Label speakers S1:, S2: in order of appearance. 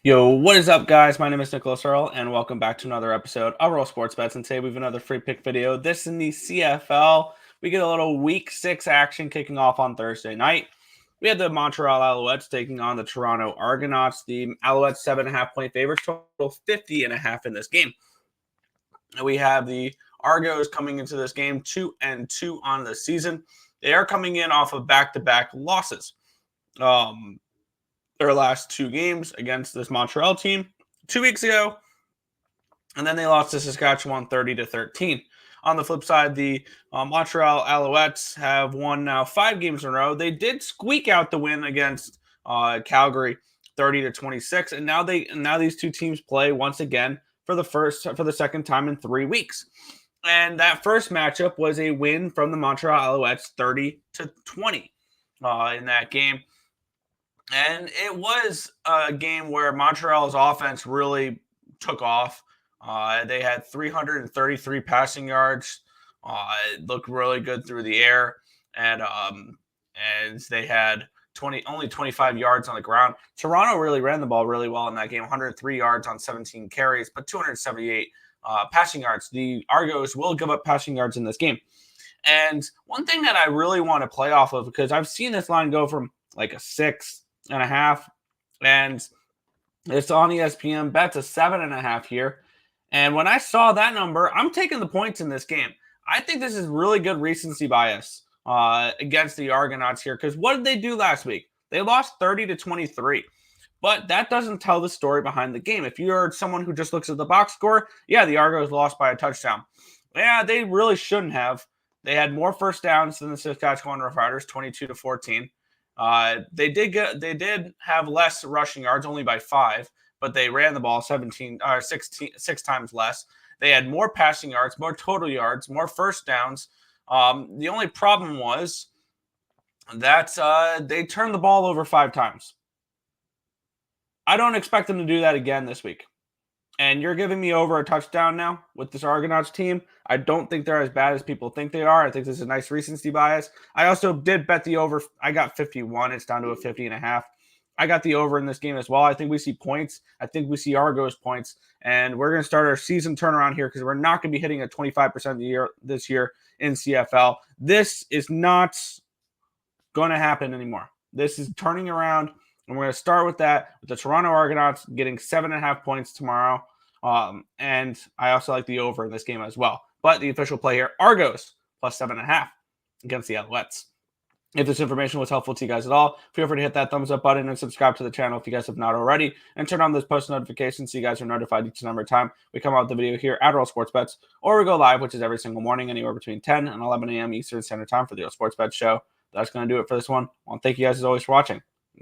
S1: Yo, what is up, guys? My name is Nicholas Earle, and welcome back to another episode of Earle Sports Bets. And today we have another free pick video. This in the CFL. We get a little Week 6 action kicking off on Thursday night. We had the Montreal Alouettes taking on the Toronto Argonauts. The Alouettes 7.5-point favorites, total 50.5 in this game. And we have the Argos coming into this game 2-2 on the season. They are coming in off of back-to-back losses. Their last two games against this Montreal team 2 weeks ago, and then they lost to Saskatchewan 30-13. On the flip side, the Montreal Alouettes have won now 5 games in a row. They did squeak out the win against Calgary 30-26, and now these two teams play once again for the second time in 3 weeks. And that first matchup was a win from the Montreal Alouettes 30-20 in that game. And it was a game where Montreal's offense really took off. They had 333 passing yards. It looked really good through the air, and they had only 25 yards on the ground. Toronto really ran the ball really well in that game, 103 yards on 17 carries, but 278 passing yards. The Argos will give up passing yards in this game. And one thing that I really want to play off of, because I've seen this line go from like a 6.5, and it's on ESPN bets a 7.5 here. And when I saw that number, I'm taking the points in this game. I think this is really good recency bias against the Argonauts here, because what did they do last week? They lost 30-23. But that doesn't tell the story behind the game. If you're someone who just looks at the box score, yeah, the Argos lost by a touchdown. Yeah, they really shouldn't have. They had more first downs than the Saskatchewan Roughriders, 22-14. They did have less rushing yards, only by 5, but they ran the ball 6 times less. They had more passing yards, more total yards, more first downs. The only problem was that they turned the ball over 5 times. I don't expect them to do that again this week. And you're giving me over a touchdown now with this Argonauts team. I don't think they're as bad as people think they are. I think this is a nice recency bias. I also did bet the over. I got 51. It's down to a 50.5. I got the over in this game as well. I think we see points. I think we see Argos points. And we're going to start our season turnaround here, because we're not going to be hitting a 25% of the year this year in CFL. This is not going to happen anymore. This is turning around. And we're going to start with that, with the Toronto Argonauts getting 7.5 points tomorrow. And I also like the over in this game as well. But the official play here, Argos plus 7.5 against the Alouettes. If this information was helpful to you guys at all, feel free to hit that thumbs up button and subscribe to the channel if you guys have not already. And turn on those post notifications so you guys are notified each and every time we come out with the video here at Earle Sports Bets, or we go live, which is every single morning, anywhere between 10 and 11 a.m. Eastern Standard Time for the Earle Sports Bets show. That's going to do it for this one. Well, thank you guys as always for watching.